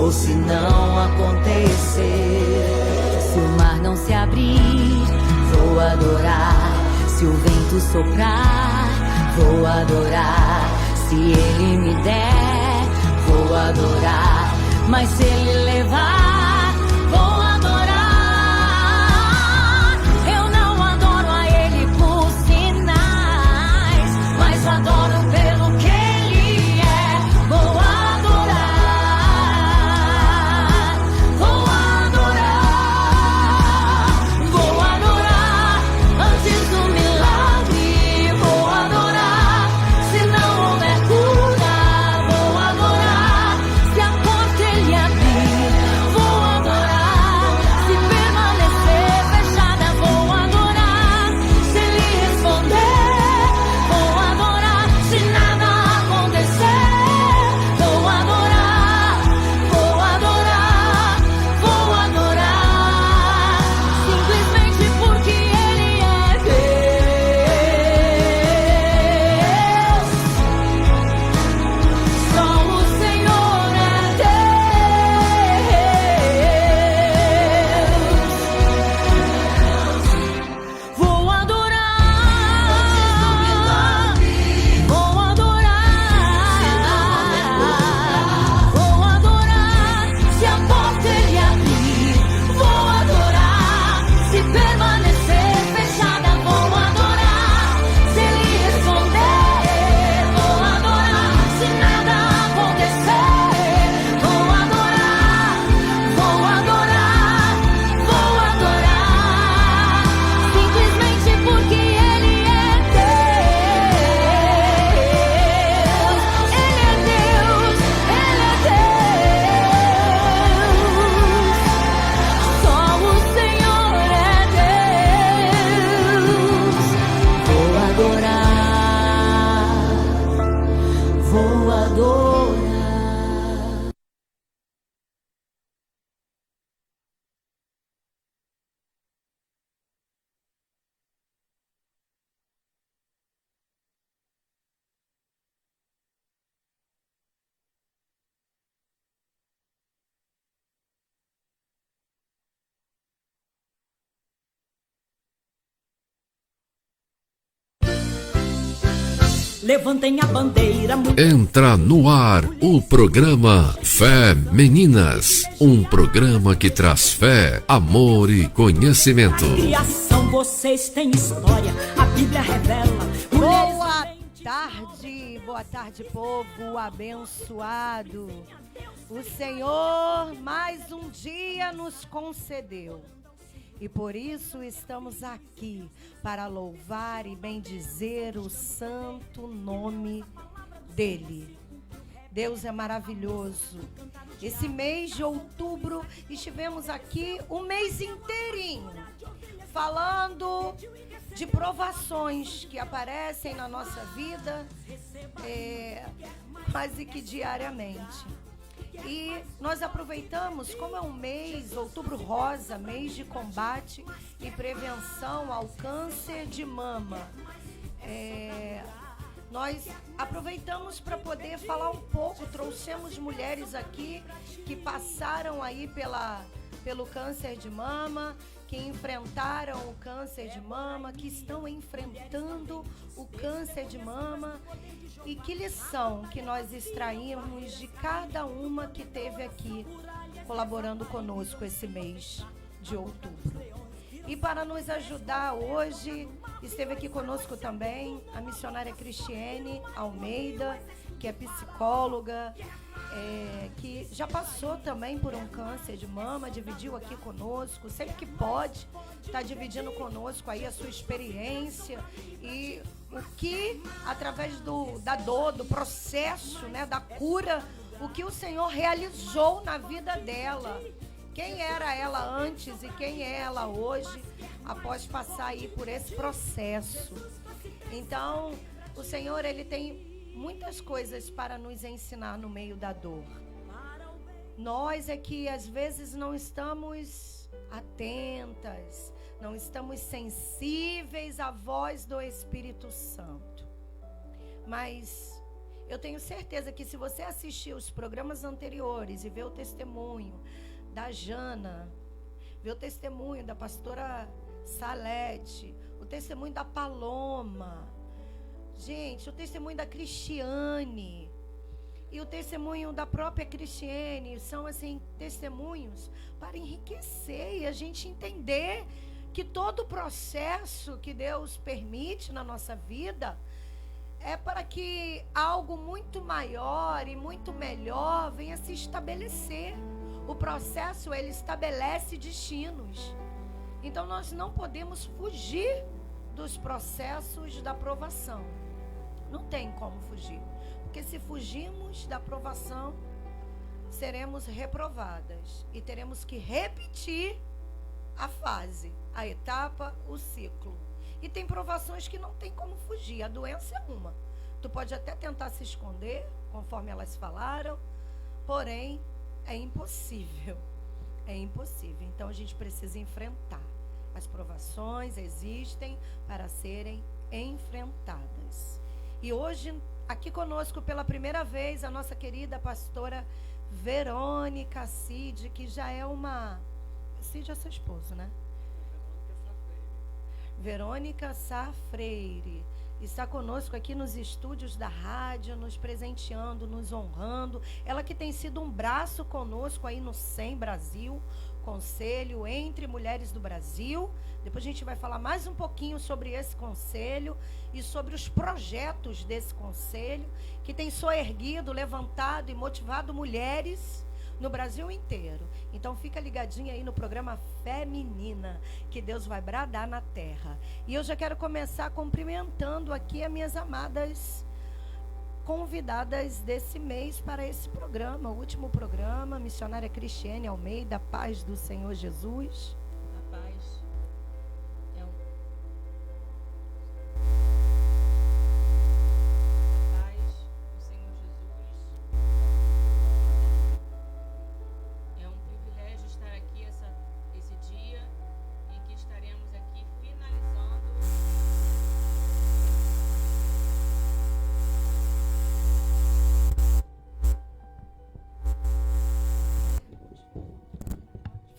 ou se não acontecer. Se o mar não se abrir, vou adorar. Se o vento soprar, vou adorar. Se ele me der, vou adorar. Mas se ele levar, vou adorar. Eu não adoro a ele por sinais, mas adoro pelo que ele é. Vou adorar, vou adorar, vou adorar. Antes do milagre, vou adorar. Se não houver cura, vou adorar. Se a porta ele abrir, vou adorar. Se permanecer fechada, vou adorar. Se ele responder, vou adorar. Se nada acontecer, vou adorar. Vou adorar, vou adorar. Simplesmente porque ele é Deus. Só o Senhor é Deus. Vou adorar, vou adorar, vou adorar. Se a porta ele abrir, vou adorar. Se permanecer fechada, vou adorar. Se ele responder, vou adorar. Se nada acontecer, vou adorar. Vou adorar, vou adorar. Simplesmente porque ele é Deus. Ele é Deus, ele é Deus. Só o Senhor é Deus. Vou adorar, vou adorar. Levantem a bandeira, Entra no ar o programa Fé Meninas, um programa que traz fé, amor e conhecimento. criação, vocês têm história, a Bíblia revela. Boa tarde, povo abençoado. O Senhor mais um dia nos concedeu. E por isso estamos aqui para louvar e bendizer o santo nome dele. Deus é maravilhoso. Esse mês de outubro estivemos aqui o mês inteirinho falando de provações que aparecem na nossa vida quase que diariamente. E nós aproveitamos, como é um mês, outubro rosa, mês de combate e prevenção ao câncer de mama. Nós aproveitamos para poder falar um pouco, trouxemos mulheres aqui que passaram aí pelo câncer de mama, que enfrentaram o câncer de mama, que estão enfrentando o câncer de mama. E que lição que nós extraímos de cada uma que esteve aqui colaborando conosco esse mês de outubro. E para nos ajudar hoje, esteve aqui conosco também a missionária Cristiane Almeida, que é psicóloga, que já passou também por um câncer de mama, dividiu aqui conosco, sempre que pode, está dividindo conosco aí a sua experiência e o que, através da dor, do processo, né, da cura, o que o Senhor realizou na vida dela. Quem era ela antes e quem é ela hoje, após passar aí por esse processo. Então, o Senhor, Ele tem muitas coisas para nos ensinar no meio da dor. Nós é que às vezes não estamos atentas, não estamos sensíveis à voz do Espírito Santo. Mas Eu tenho certeza que se você assistir os programas anteriores e ver o testemunho da Jana, ver o testemunho da pastora Salete, o testemunho da Paloma, gente, o testemunho da Cristiane e o testemunho da própria Cristiane, são assim testemunhos para enriquecer e a gente entender que todo o processo que Deus permite na nossa vida é para que algo muito maior e muito melhor venha se estabelecer. O processo, ele estabelece destinos. Então nós não podemos fugir dos processos da provação. Não tem como fugir. Porque se fugirmos da provação, seremos reprovadas e teremos que repetir a fase, a etapa, o ciclo. E tem provações que não tem como fugir. A doença é uma. Tu pode até tentar se esconder, conforme elas falaram, porém é impossível. É impossível. Então a gente precisa enfrentar. As provações existem para serem enfrentadas. E hoje, aqui conosco pela primeira vez, a nossa querida pastora Verônica Cid, que já é uma... Cid é seu esposo, né? Verônica Sá Freire está conosco aqui nos estúdios da rádio, nos presenteando, nos honrando. Ela que tem sido um braço conosco aí no SEM Brasil, Conselho Entre Mulheres do Brasil. Depois a gente vai falar mais um pouquinho sobre esse conselho e sobre os projetos desse conselho, que tem soerguido, levantado e motivado mulheres no Brasil inteiro. Então fica ligadinha aí no programa Feminina, que Deus vai bradar na terra. E eu já quero começar cumprimentando aqui as minhas amadas convidadas desse mês para esse programa, o último programa, missionária Cristiane Almeida, paz do Senhor Jesus. A paz é um... A paz do Senhor Jesus. É um privilégio estar aqui esse dia em que estaremos aqui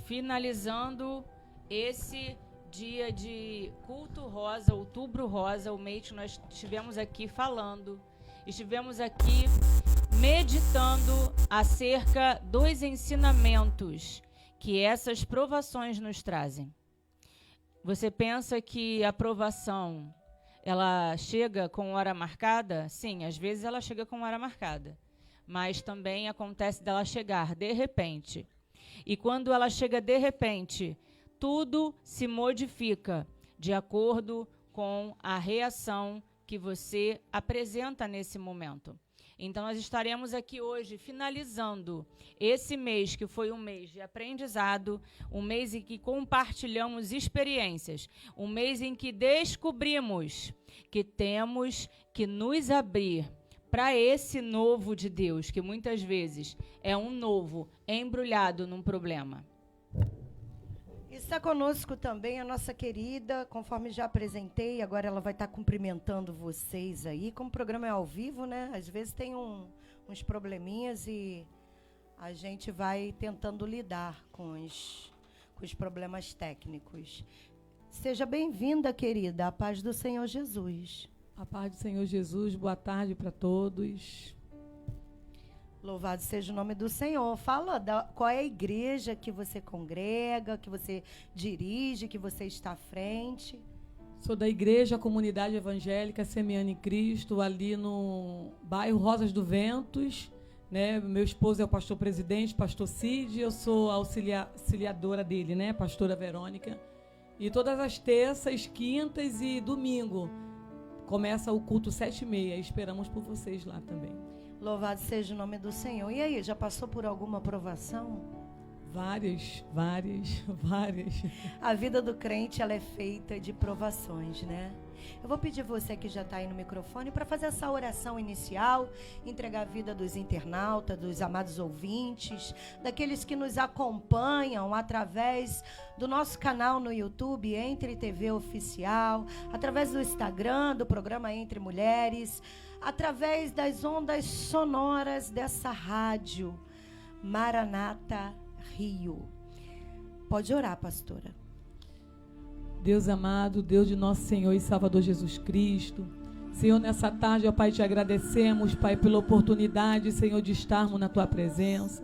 finalizando esse dia de culto rosa, outubro rosa, o mês que nós estivemos aqui falando, estivemos aqui meditando acerca dos ensinamentos que essas provações nos trazem. Você pensa que a provação, ela chega com hora marcada? Sim, às vezes ela chega com hora marcada, mas também acontece dela chegar de repente. E quando ela chega de repente, tudo se modifica de acordo com a reação que você apresenta nesse momento. Então, nós estaremos aqui hoje finalizando esse mês, que foi um mês de aprendizado, um mês em que compartilhamos experiências, um mês em que descobrimos que temos que nos abrir para esse novo de Deus, que muitas vezes é um novo embrulhado num problema. Está conosco também a nossa querida, conforme já apresentei, agora ela vai estar cumprimentando vocês aí. Como o programa é ao vivo, né? Às vezes tem uns probleminhas e a gente vai tentando lidar com os problemas técnicos. Seja bem-vinda, querida, à paz do Senhor Jesus. A paz do Senhor Jesus, boa tarde para todos. Louvado seja o nome do Senhor. Fala qual é a igreja que você congrega, que você dirige, que você está à frente. Sou da igreja Comunidade Evangélica Semeando em Cristo, ali no bairro Rosas do Ventos, né? Meu esposo é o pastor presidente, pastor Cid, eu sou auxiliadora dele, né? Pastora Verônica. E todas as terças, quintas e domingo começa o culto 7h30. Esperamos por vocês lá também. Louvado seja o nome do Senhor. E aí, já passou por alguma provação? Várias. A vida do crente, ela é feita de provações, né? Eu vou pedir você que já está aí no microfone para fazer essa oração inicial, entregar a vida dos internautas, dos amados ouvintes, daqueles que nos acompanham através do nosso canal no YouTube, Entre TV Oficial, através do Instagram, do programa Entre Mulheres, através das ondas sonoras dessa rádio Maranata Rio. Pode orar, pastora. Deus amado, Deus de nosso Senhor e Salvador Jesus Cristo, Senhor, nessa tarde, ó Pai, te agradecemos, Pai, pela oportunidade, Senhor, de estarmos na Tua presença.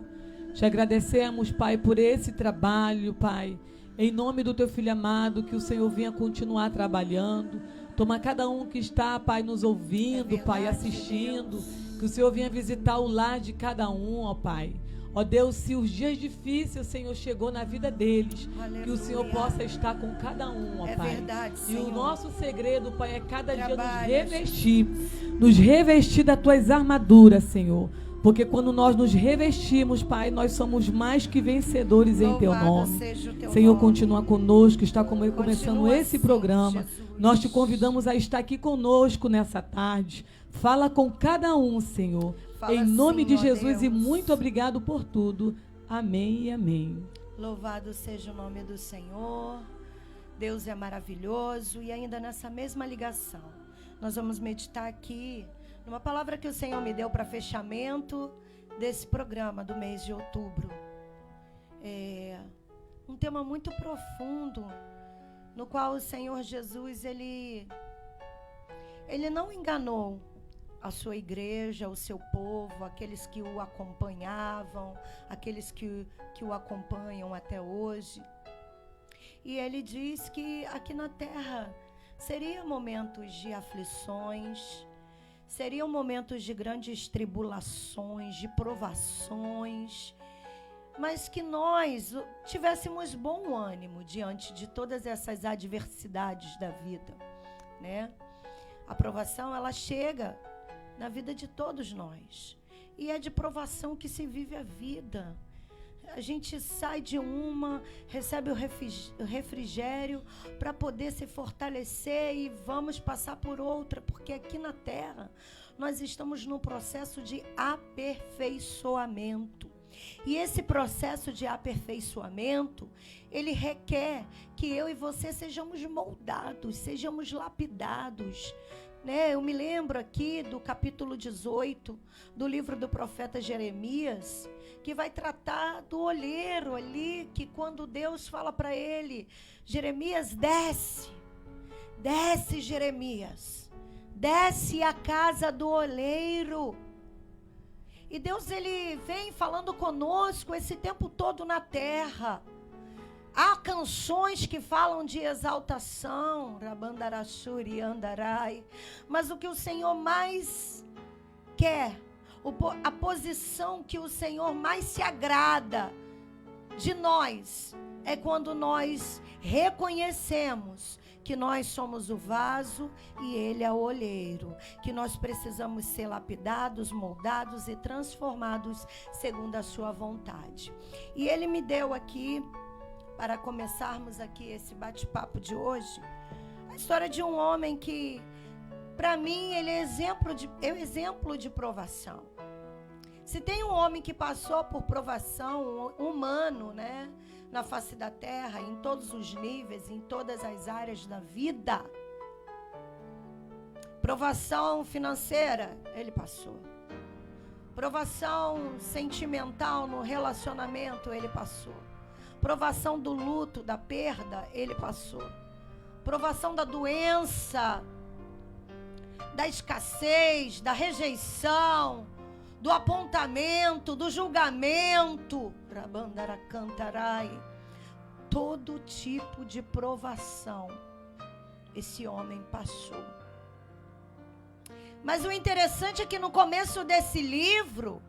Te agradecemos, Pai, por esse trabalho, Pai, em nome do Teu Filho amado, que o Senhor venha continuar trabalhando. Toma cada um que está, Pai, nos ouvindo, Pai, assistindo, que o Senhor venha visitar o lar de cada um, ó Pai. Ó Deus, se os dias difíceis, Senhor, chegou na vida deles, Aleluia. que o Senhor possa estar com cada um, ó Pai. Verdade, e o nosso segredo, Pai, é cada dia Trabalha, nos revestir das Tuas armaduras, Senhor. Porque quando nós nos revestimos, Pai, nós somos mais que vencedores em Teu nome. Senhor, continua conosco, está começando esse programa. Jesus. Nós te convidamos a estar aqui conosco nessa tarde. Fala com cada um, Senhor. Fala Em nome sim, de ó Jesus, e Deus. muito obrigado por tudo. Amém e amém. Louvado seja o nome do Senhor. Deus é maravilhoso. E ainda nessa mesma ligação, nós vamos meditar aqui numa palavra que o Senhor me deu para fechamento desse programa do mês de outubro. É um tema muito profundo, no qual o Senhor Jesus, ele não enganou a sua igreja, o seu povo, aqueles que o acompanhavam, aqueles que o acompanham até hoje. E ele diz que aqui na terra seriam momentos de aflições, seriam momentos de grandes tribulações, de provações, mas que nós tivéssemos bom ânimo diante de todas essas adversidades da vida, né? A provação, ela chega na vida de todos nós. E é de provação que se vive a vida. A gente sai de uma, recebe o refrigério para poder se fortalecer e vamos passar por outra, porque aqui na terra nós estamos num processo de aperfeiçoamento. E esse processo de aperfeiçoamento, ele requer que eu e você sejamos moldados, sejamos lapidados, né? Eu me lembro aqui do capítulo 18 do livro do profeta Jeremias, que vai tratar do olheiro ali, que quando Deus fala para ele, Jeremias, desce Jeremias, desce à casa do oleiro. E Deus, ele vem falando conosco esse tempo todo na terra. Há canções que falam de exaltação, Rabandarashuri Andarai, mas o que o Senhor mais quer, a posição que o Senhor mais se agrada de nós, é quando nós reconhecemos que nós somos o vaso e Ele é o olheiro, que nós precisamos ser lapidados, moldados e transformados segundo a sua vontade. E Ele me deu aqui, para começarmos aqui esse bate-papo de hoje, a história de um homem que, para mim, ele é exemplo de provação. Se tem um homem que passou por provação humano, né, na face da terra, em todos os níveis, em todas as áreas da vida, provação financeira, ele passou. Provação sentimental no relacionamento, ele passou. Provação do luto, da perda, ele passou. Provação da doença, da escassez, da rejeição, do apontamento, do julgamento, todo tipo de provação esse homem passou. Mas o interessante é que no começo desse livro,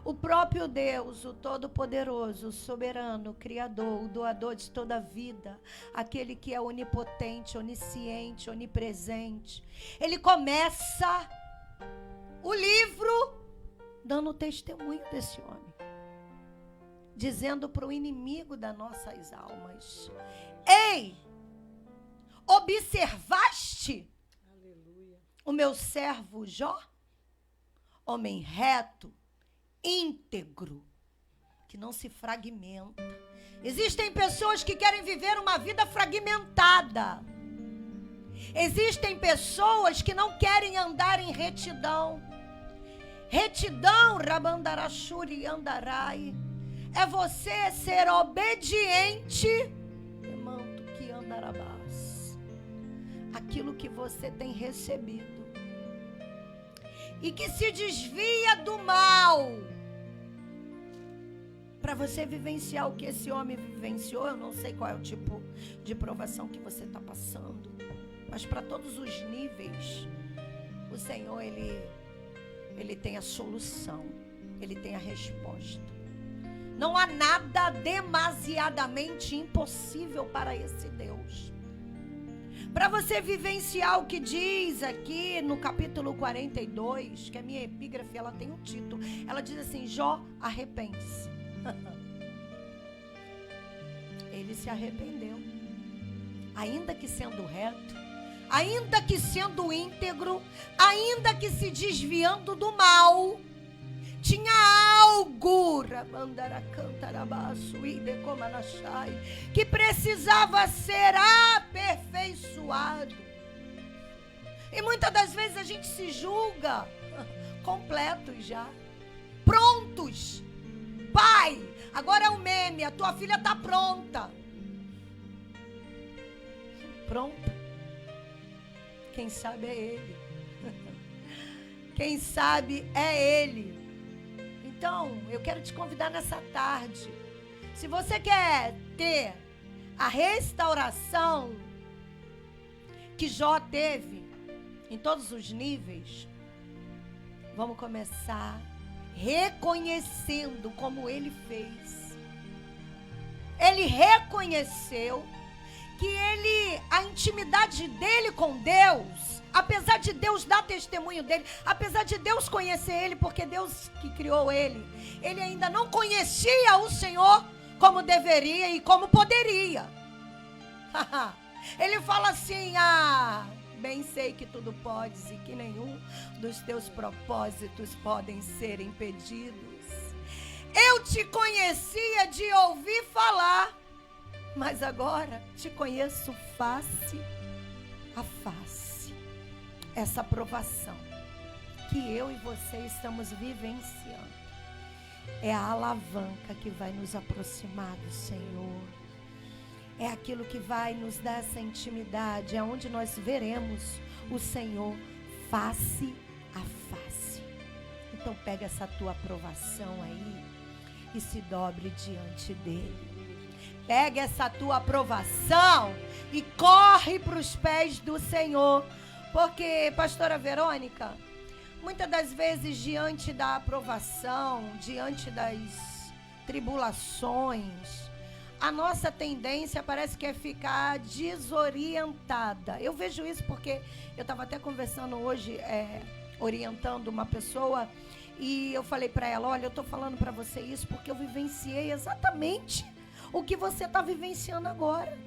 o próprio Deus, o Todo-Poderoso, o Soberano, o Criador, o Doador de toda a vida, aquele que é onipotente, onisciente, onipresente, ele começa o livro dando testemunho desse homem, dizendo para o inimigo das nossas almas: ei, observaste o meu servo Jó, homem reto, íntegro, que não se fragmenta. Existem pessoas que querem viver uma vida fragmentada. Existem pessoas que não querem andar em retidão. Retidão, Rabandarachuri Andarai, é você ser obediente, manto que andarabás, aquilo que você tem recebido, e que se desvia do mal, para você vivenciar o que esse homem vivenciou. Eu não sei qual é o tipo de provação que você está passando, mas para todos os níveis, o Senhor, Ele tem a solução, Ele tem a resposta. Não há nada demasiadamente impossível para esse Deus. Para você vivenciar o que diz aqui no capítulo 42, que a minha epígrafe, ela tem um título. Ela diz assim: Jó, arrepende-se. Ele se arrependeu. Ainda que sendo reto, ainda que sendo íntegro, ainda que se desviando do mal, tinha algo que precisava ser aperfeiçoado. E muitas das vezes a gente se julga completos já, prontos. Pai, agora é um meme, a tua filha está pronta. Pronta? Quem sabe é Ele. Quem sabe é Ele. Então, eu quero te convidar nessa tarde. Se você quer ter a restauração que Jó teve em todos os níveis, vamos começar reconhecendo como ele fez. Ele reconheceu que a intimidade dele com Deus, apesar de Deus dar testemunho dele, apesar de Deus conhecer ele, porque Deus que criou ele ainda não conhecia o Senhor como deveria e como poderia. Ele fala assim: bem sei que tudo podes e que nenhum dos teus propósitos podem ser impedidos. Eu te conhecia de ouvir falar, mas agora te conheço face a face. Essa provação que eu e você estamos vivenciando é a alavanca que vai nos aproximar do Senhor. É aquilo que vai nos dar essa intimidade, é onde nós veremos o Senhor face a face. Então pega essa tua aprovação aí e se dobre diante dele. Pega essa tua aprovação e corre para os pés do Senhor. Porque, pastora Verônica, muitas das vezes diante da aprovação, diante das tribulações, a nossa tendência parece que é ficar desorientada. Eu vejo isso porque eu estava até conversando hoje, orientando uma pessoa, e eu falei para ela: olha, eu estou falando para você isso porque eu vivenciei exatamente o que você está vivenciando agora.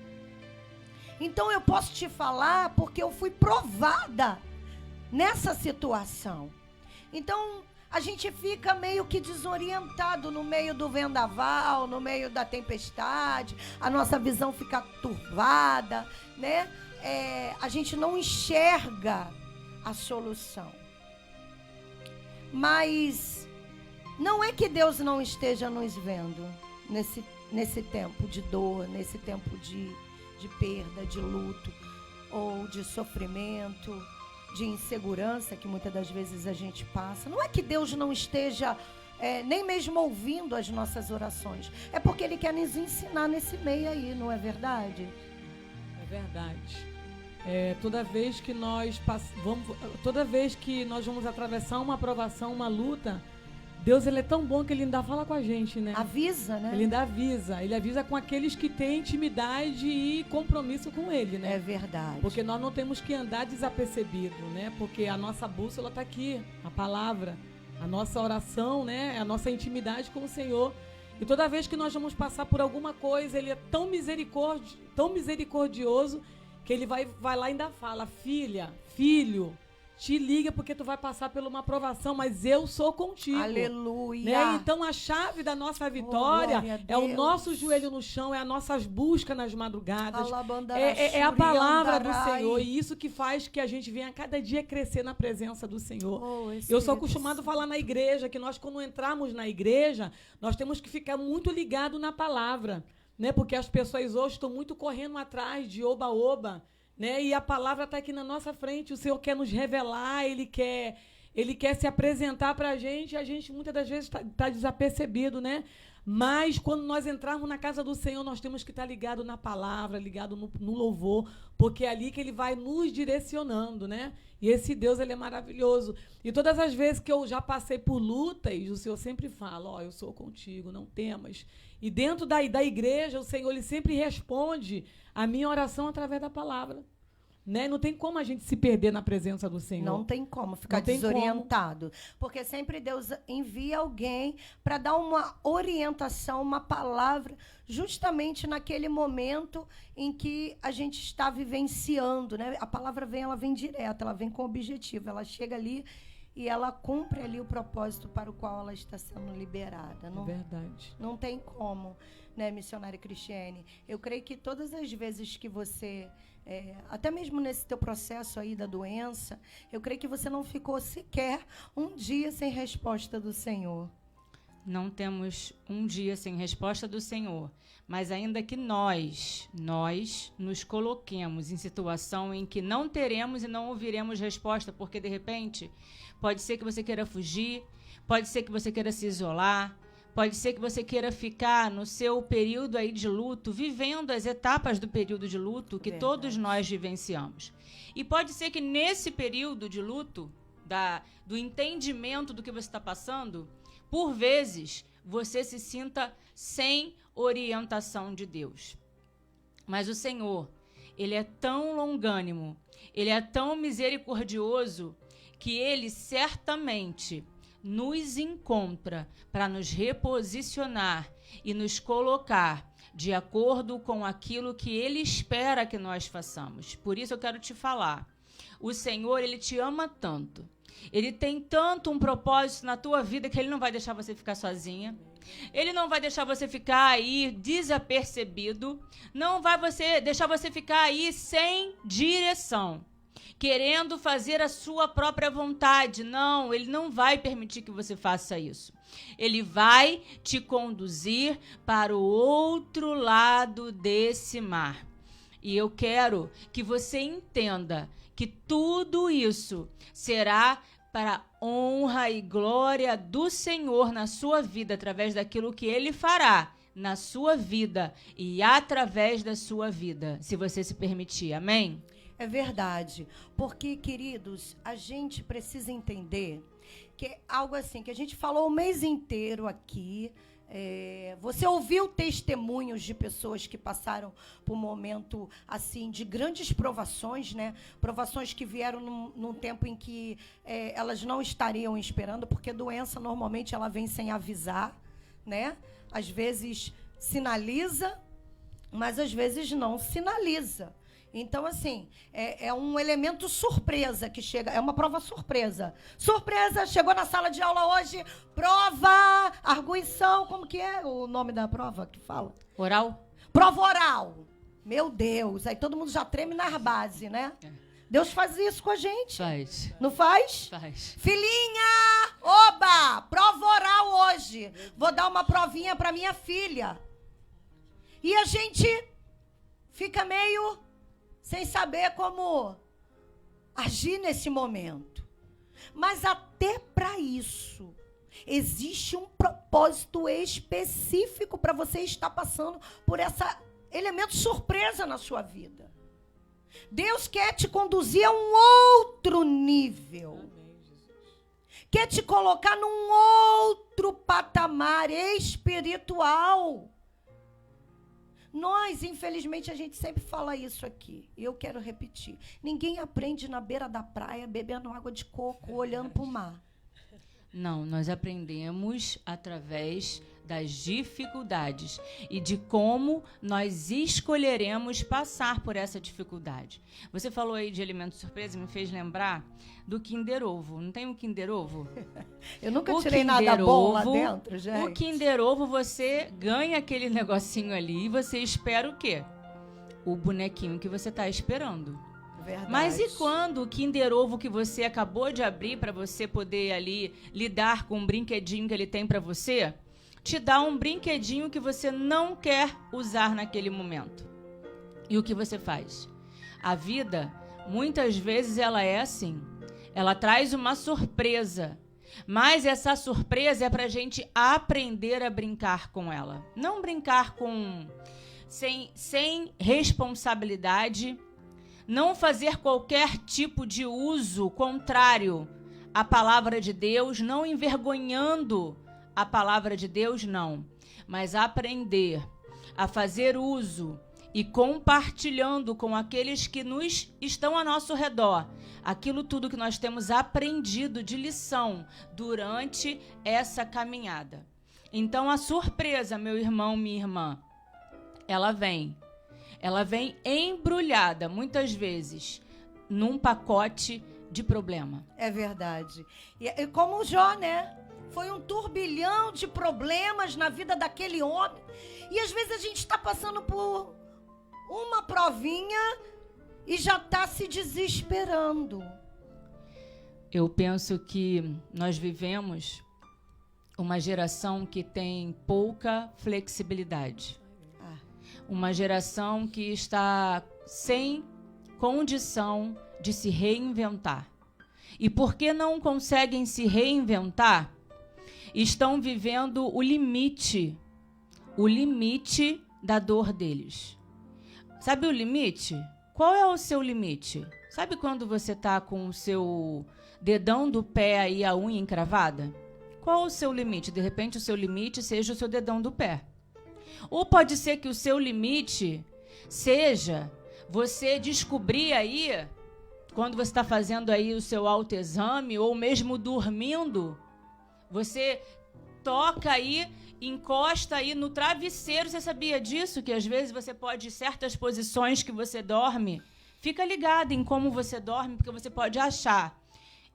Então eu posso te falar porque eu fui provada nessa situação. Então a gente fica meio que desorientado no meio do vendaval, no meio da tempestade, a nossa visão fica turvada, né? A gente não enxerga a solução. Mas não é que Deus não esteja nos vendo nesse tempo de dor, nesse tempo de perda, de luto, ou de sofrimento, de insegurança que muitas das vezes a gente passa. Não é que Deus não esteja nem mesmo ouvindo as nossas orações. É porque Ele quer nos ensinar nesse meio aí, não é verdade? É verdade. Toda vez que nós vamos atravessar uma provação, uma luta, Deus, Ele é tão bom que Ele ainda fala com a gente, né? Avisa, né? Ele ainda avisa. Ele avisa com aqueles que têm intimidade e compromisso com Ele, né? É verdade. Porque nós não temos que andar desapercebido, né? Porque a nossa bússola está aqui, a palavra, a nossa oração, né? A nossa intimidade com o Senhor. E toda vez que nós vamos passar por alguma coisa, Ele é tão misericordioso, que Ele vai lá e ainda fala: filha, filho, te liga porque tu vai passar por uma provação, mas eu sou contigo. Aleluia. Né? Então a chave da nossa vitória é o nosso joelho no chão, é as nossas buscas nas madrugadas, é a palavra do Senhor, e isso que faz que a gente venha cada dia crescer na presença do Senhor. Eu sou acostumado a falar na igreja que nós, quando entramos na igreja, nós temos que ficar muito ligado na palavra, né? Porque as pessoas hoje estão muito correndo atrás de oba-oba, né? E a palavra está aqui na nossa frente, o Senhor quer nos revelar, Ele quer se apresentar para a gente, e a gente muitas das vezes está desapercebido, né? Mas quando nós entrarmos na casa do Senhor, nós temos que estar ligado na palavra, ligado no louvor, porque é ali que Ele vai nos direcionando, né? E esse Deus, Ele é maravilhoso. E todas as vezes que eu já passei por lutas, o Senhor sempre fala, eu sou contigo, não temas. E dentro da igreja, o Senhor, Ele sempre responde a minha oração através da palavra. Né? Não tem como a gente se perder na presença do Senhor. Não tem como ficar desorientado. Porque sempre Deus envia alguém para dar uma orientação, uma palavra, justamente naquele momento em que a gente está vivenciando. Né? A palavra ela vem direta, ela vem com objetivo. Ela chega ali e ela cumpre ali o propósito para o qual ela está sendo liberada. Não, verdade. Não tem como, né, missionária Cristiane? Eu creio que todas as vezes que você... até mesmo nesse teu processo aí da doença, eu creio que você não ficou sequer um dia sem resposta do Senhor. Não temos um dia sem resposta do Senhor, mas ainda que nós nos coloquemos em situação em que não teremos e não ouviremos resposta, porque de repente pode ser que você queira fugir, pode ser que você queira se isolar, pode ser que você queira ficar no seu período aí de luto, vivendo as etapas do período de luto que todos nós vivenciamos. E pode ser que nesse período de luto, do entendimento do que você está passando, por vezes você se sinta sem orientação de Deus. Mas o Senhor, Ele é tão longânimo, Ele é tão misericordioso, que Ele certamente nos encontra para nos reposicionar e nos colocar de acordo com aquilo que Ele espera que nós façamos. Por isso eu quero te falar, o Senhor, Ele te ama tanto, Ele tem tanto um propósito na tua vida que Ele não vai deixar você ficar sozinha, Ele não vai deixar você ficar aí desapercebido, não vai deixar você ficar aí sem direção, querendo fazer a sua própria vontade. Não, Ele não vai permitir que você faça isso. Ele vai te conduzir para o outro lado desse mar. E eu quero que você entenda que tudo isso será para a honra e glória do Senhor na sua vida, através daquilo que Ele fará na sua vida e através da sua vida, se você se permitir. Amém? É verdade, porque, queridos, a gente precisa entender que é algo assim, que a gente falou o mês inteiro aqui, você ouviu testemunhos de pessoas que passaram por um momento assim, de grandes provações, né? Provações que vieram num tempo em que elas não estariam esperando, porque doença normalmente ela vem sem avisar, né? Às vezes sinaliza, mas às vezes não sinaliza. Então, assim, é um elemento surpresa que chega, é uma prova surpresa. Surpresa, chegou na sala de aula hoje, prova, arguição, como que é o nome da prova que fala? Oral? Prova oral. Meu Deus, aí todo mundo já treme na base, né? Deus faz isso com a gente. Faz. Não faz? Faz. Filhinha, oba, prova oral hoje. Vou dar uma provinha para minha filha. E a gente fica meio... sem saber como agir nesse momento. Mas até para isso, existe um propósito específico para você estar passando por esse elemento surpresa na sua vida. Deus quer te conduzir a um outro nível. Quer te colocar num outro patamar espiritual. Nós, infelizmente, a gente sempre fala isso aqui. E eu quero repetir. Ninguém aprende na beira da praia, bebendo água de coco, olhando para o mar. Não, nós aprendemos através das dificuldades e de como nós escolheremos passar por essa dificuldade. Você falou aí de alimento surpresa, me fez lembrar do Kinder Ovo. Não tem um Kinder Ovo? Eu nunca tirei nada bom lá dentro, gente. O Kinder Ovo, você ganha aquele negocinho ali e você espera o quê? O bonequinho que você está esperando. Verdade. Mas e quando o Kinder Ovo que você acabou de abrir para você poder ali lidar com um brinquedinho que ele tem para você, te dá um brinquedinho que você não quer usar naquele momento? E o que você faz? A vida, muitas vezes, ela é assim. Ela traz uma surpresa. Mas essa surpresa é para a gente aprender a brincar com ela. Não brincar sem responsabilidade. Não fazer qualquer tipo de uso contrário à palavra de Deus, não envergonhando a palavra de Deus, não. Mas aprender a fazer uso e compartilhando com aqueles que nos estão ao nosso redor aquilo tudo que nós temos aprendido de lição durante essa caminhada. Então, a surpresa, meu irmão, minha irmã, ela vem embrulhada, muitas vezes, num pacote de problema. É verdade. E como o Jó, né? Foi um turbilhão de problemas na vida daquele homem. E às vezes a gente está passando por uma provinha e já está se desesperando. Eu penso que nós vivemos uma geração que tem pouca flexibilidade. Uma geração que está sem condição de se reinventar. E porque não conseguem se reinventar, estão vivendo o limite da dor deles. Sabe o limite? Qual é o seu limite? Sabe quando você está com o seu dedão do pé aí, a unha encravada? Qual o seu limite? De repente, o seu limite seja o seu dedão do pé. Ou pode ser que o seu limite seja você descobrir aí, quando você está fazendo aí o seu autoexame, ou mesmo dormindo, você toca aí, encosta aí no travesseiro. Você sabia disso? Que às vezes você pode, certas posições que você dorme, fica ligado em como você dorme, porque você pode achar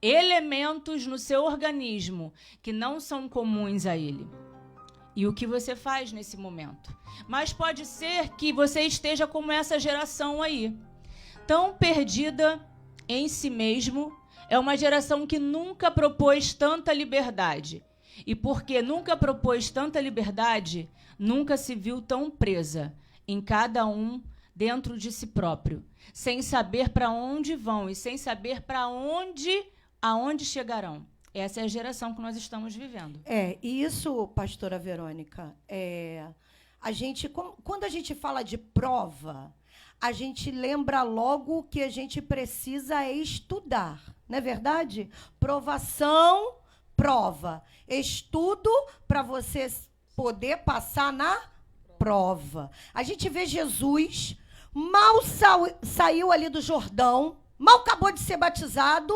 elementos no seu organismo que não são comuns a ele. E o que você faz nesse momento? Mas pode ser que você esteja como essa geração aí, tão perdida em si mesmo. É uma geração que nunca propôs tanta liberdade. E porque nunca propôs tanta liberdade, nunca se viu tão presa em cada um dentro de si próprio, sem saber para onde vão e sem saber aonde chegarão. Essa é a geração que nós estamos vivendo. E isso, pastora Verônica, quando a gente fala de prova, a gente lembra logo que a gente precisa estudar, não é verdade? Provação, prova. Estudo para você poder passar na prova. A gente vê Jesus, mal saiu ali do Jordão, mal acabou de ser batizado,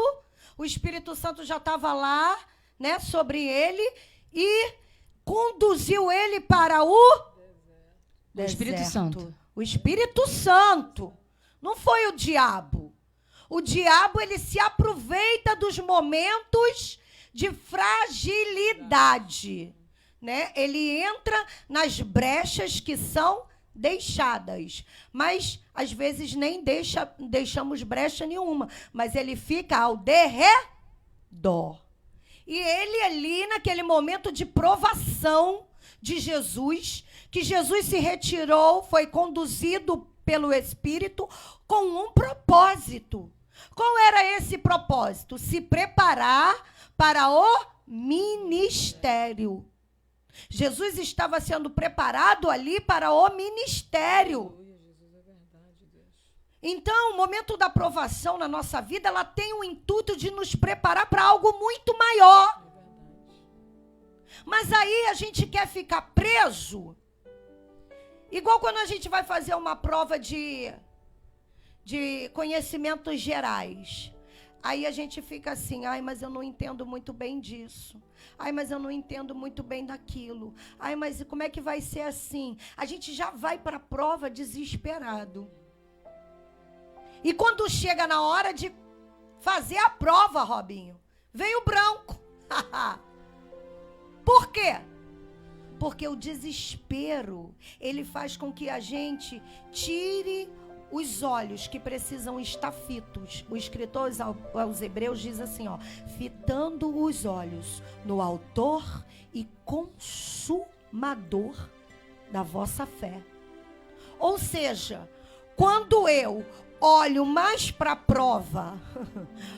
o Espírito Santo já estava lá, né, sobre ele, e conduziu ele para o deserto. Espírito Santo. O Espírito Santo. Não foi o diabo. O diabo, ele se aproveita dos momentos de fragilidade, né? Ele entra nas brechas que são deixadas, mas às vezes nem deixamos brecha nenhuma, mas ele fica ao derredor. E ele ali, naquele momento de provação de Jesus, que Jesus se retirou, foi conduzido pelo Espírito com um propósito. Qual era esse propósito? Se preparar para o ministério. Jesus estava sendo preparado ali para o ministério. Então, o momento da provação na nossa vida, ela tem o intuito de nos preparar para algo muito maior. Mas aí a gente quer ficar preso. Igual quando a gente vai fazer uma prova de conhecimentos gerais. Aí a gente fica assim, ai, mas eu não entendo muito bem disso. Ai, mas eu não entendo muito bem daquilo. Ai, mas como é que vai ser assim? A gente já vai para a prova desesperado. E quando chega na hora de fazer a prova, Robinho, vem o branco. Por quê? Porque o desespero, ele faz com que a gente tire os olhos que precisam estar fitos. O escritor aos Hebreus diz assim, ó, fitando os olhos no autor e consumador da vossa fé. Ou seja, quando eu olho mais para a prova,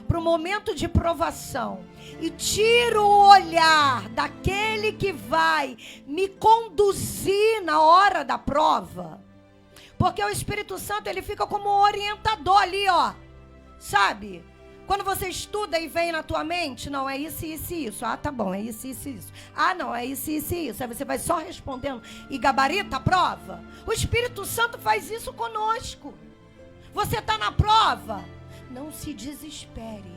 para o momento de provação, e tiro o olhar daquele que vai me conduzir na hora da prova, porque o Espírito Santo, ele fica como um orientador ali, ó. Sabe? Quando você estuda e vem na tua mente, não, é isso, isso e isso. Ah, tá bom, é isso, isso e isso. Ah, não, é isso, isso e isso. Aí você vai só respondendo e gabarita a prova. O Espírito Santo faz isso conosco. Você está na prova? Não se desespere.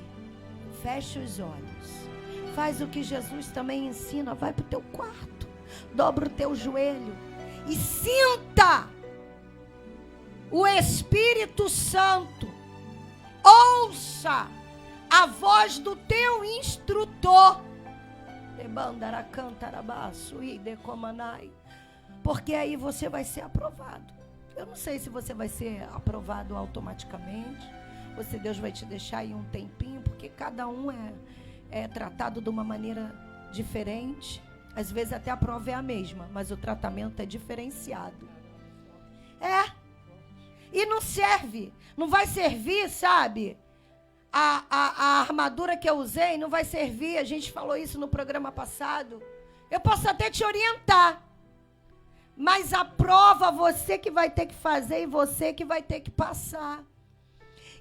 Feche os olhos. Faz o que Jesus também ensina. Vai para o teu quarto. Dobra o teu joelho. E sinta o Espírito Santo. Ouça a voz do teu instrutor. Porque aí você vai ser aprovado. Eu não sei se você vai ser aprovado automaticamente, ou se Deus vai te deixar aí um tempinho, porque cada um é tratado de uma maneira diferente. Às vezes até a prova é a mesma, mas o tratamento é diferenciado. E não serve, não vai servir, sabe? A armadura que eu usei não vai servir, a gente falou isso no programa passado. Eu posso até te orientar, mas a prova você que vai ter que fazer e você que vai ter que passar.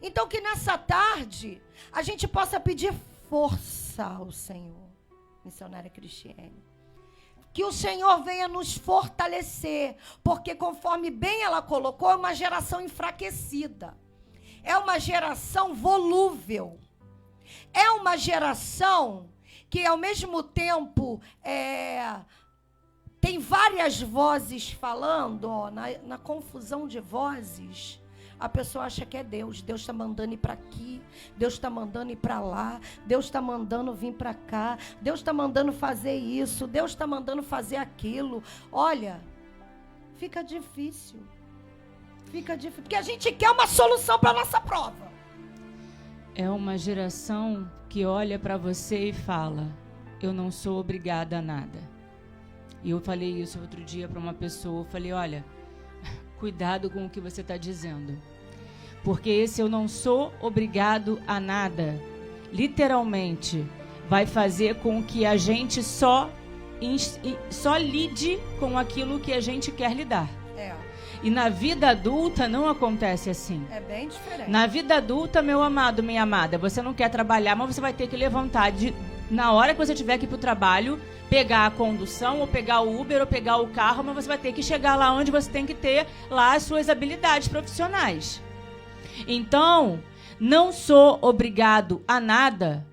Então que nessa tarde a gente possa pedir força ao Senhor, missionária Cristiane. Que o Senhor venha nos fortalecer, porque conforme bem ela colocou, é uma geração enfraquecida. É uma geração volúvel. É uma geração que ao mesmo tempo tem várias vozes falando, ó, na confusão de vozes. A pessoa acha que é Deus. Deus está mandando ir para aqui. Deus está mandando ir para lá. Deus está mandando vir para cá. Deus está mandando fazer isso. Deus está mandando fazer aquilo. Olha, fica difícil. Fica difícil. Porque a gente quer uma solução para a nossa prova. É uma geração que olha para você e fala, eu não sou obrigada a nada. E eu falei isso outro dia para uma pessoa. Eu falei, olha, cuidado com o que você está dizendo. Porque esse eu não sou obrigado a nada, literalmente, vai fazer com que a gente só lide com aquilo que a gente quer lidar. E na vida adulta não acontece assim. É bem diferente. Na vida adulta, meu amado, minha amada, você não quer trabalhar, mas você vai ter que levantar na hora que você tiver que ir para o trabalho, pegar a condução, ou pegar o Uber, ou pegar o carro, mas você vai ter que chegar lá onde você tem que ter lá as suas habilidades profissionais. Então, não sou obrigado a nada,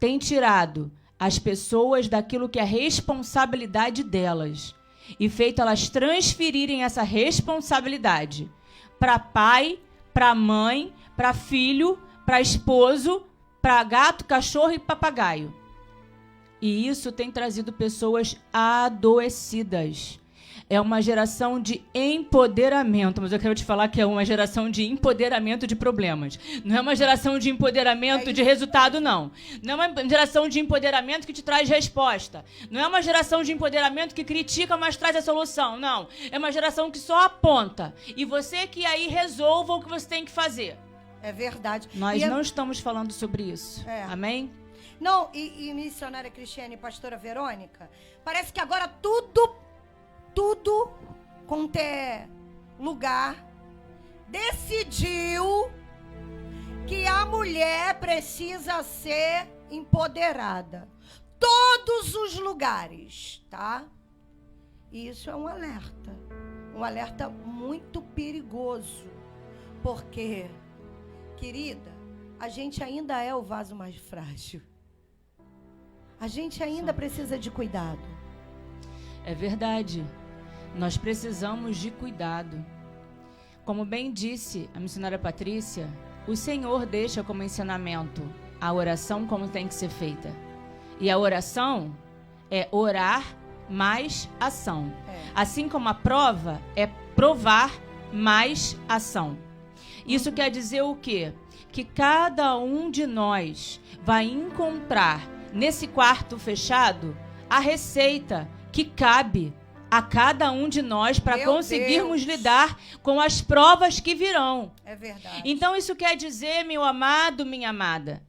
tem tirado as pessoas daquilo que é responsabilidade delas e feito elas transferirem essa responsabilidade para pai, para mãe, para filho, para esposo, para gato, cachorro e papagaio. E isso tem trazido pessoas adoecidas. É uma geração de empoderamento, mas eu quero te falar que é uma geração de empoderamento de problemas. Não é uma geração de empoderamento de resultado, não. Não é uma geração de empoderamento que te traz resposta. Não é uma geração de empoderamento que critica, mas traz a solução, não. É uma geração que só aponta. E você que aí resolva o que você tem que fazer. É verdade. Nós não estamos falando sobre isso. Amém? Não, e missionária Cristiane e pastora Verônica, parece que agora tudo quanto é lugar, decidiu que a mulher precisa ser empoderada. Todos os lugares, tá? E isso é um alerta muito perigoso. Porque, querida, a gente ainda é o vaso mais frágil. A gente ainda precisa de cuidado. É verdade. Nós precisamos de cuidado. Como bem disse a missionária Patrícia, o Senhor deixa como ensinamento a oração como tem que ser feita. E a oração é orar mais ação. Assim como a prova é provar mais ação. Isso quer dizer o quê? Que cada um de nós vai encontrar nesse quarto fechado a receita que cabe a cada um de nós para conseguirmos lidar com as provas que virão. É verdade. Então isso quer dizer, meu amado, minha amada,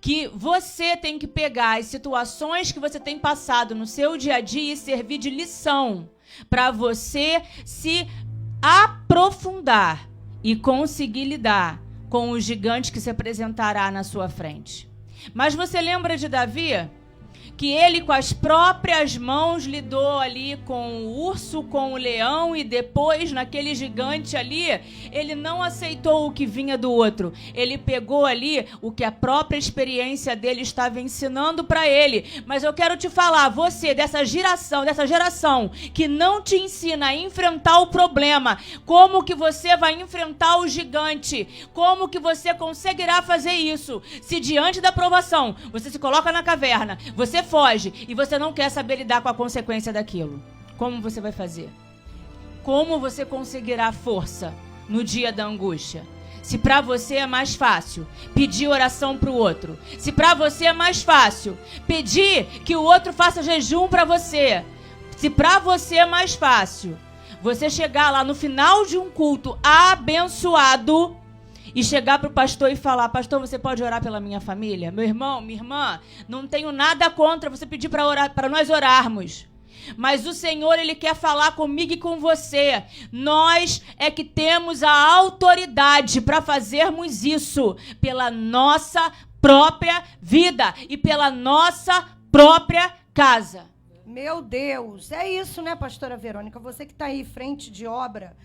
que você tem que pegar as situações que você tem passado no seu dia a dia e servir de lição para você se aprofundar e conseguir lidar com o gigante que se apresentará na sua frente. Mas você lembra de Davi? Que ele com as próprias mãos lidou ali com o urso, com o leão e depois naquele gigante ali, ele não aceitou o que vinha do outro. Ele pegou ali o que a própria experiência dele estava ensinando para ele. Mas eu quero te falar, você dessa geração que não te ensina a enfrentar o problema, como que você vai enfrentar o gigante? Como que você conseguirá fazer isso? Se diante da provação, você se coloca na caverna, você foge e você não quer saber lidar com a consequência daquilo. Como você vai fazer? Como você conseguirá força no dia da angústia? Se para você é mais fácil pedir oração para o outro, se para você é mais fácil pedir que o outro faça jejum para você, se para você é mais fácil você chegar lá no final de um culto abençoado e chegar para o pastor e falar: pastor, você pode orar pela minha família? Meu irmão, minha irmã, não tenho nada contra você pedir para orar, para nós orarmos. Mas o Senhor, Ele quer falar comigo e com você. Nós é que temos a autoridade para fazermos isso pela nossa própria vida e pela nossa própria casa. Meu Deus, é isso, né, pastora Verônica? Você que está aí frente de obra,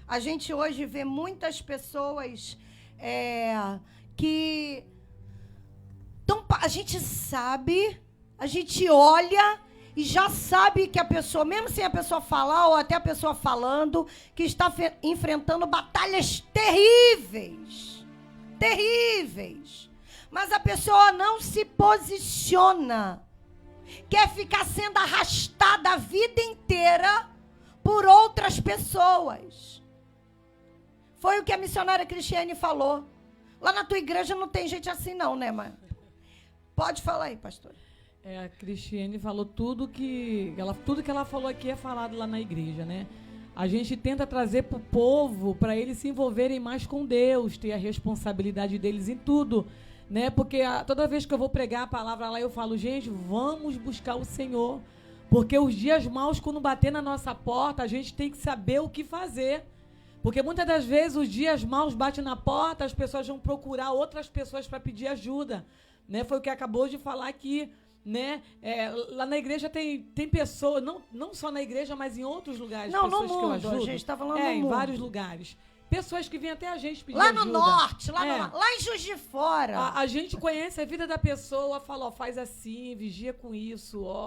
a gente hoje vê muitas pessoas que a gente sabe, a gente olha e já sabe que a pessoa, mesmo sem a pessoa falar ou até a pessoa falando, que está enfrentando batalhas terríveis, terríveis. Mas a pessoa não se posiciona, quer ficar sendo arrastada a vida inteira por outras pessoas. Foi o que a missionária Cristiane falou. Lá na tua igreja não tem gente assim não, né, mãe? Pode falar aí, pastora. A Cristiane falou tudo que ela falou aqui é falado lá na igreja, né? A gente tenta trazer para o povo, para eles se envolverem mais com Deus, ter a responsabilidade deles em tudo, né? Porque toda vez que eu vou pregar a palavra lá, eu falo: gente, vamos buscar o Senhor, porque os dias maus, quando bater na nossa porta, a gente tem que saber o que fazer. Porque muitas das vezes os dias maus batem na porta, as pessoas vão procurar outras pessoas para pedir ajuda, né? Foi o que acabou de falar aqui, né? Lá na igreja tem pessoas, não só na igreja, mas em outros lugares, não, pessoas no mundo, que eu ajudo. a gente está falando no em mundo. vários lugares. Pessoas que vêm até a gente pedir lá ajuda. No norte, lá em Juiz de Fora. A gente conhece a vida da pessoa, fala: ó, faz assim, vigia com isso, ó.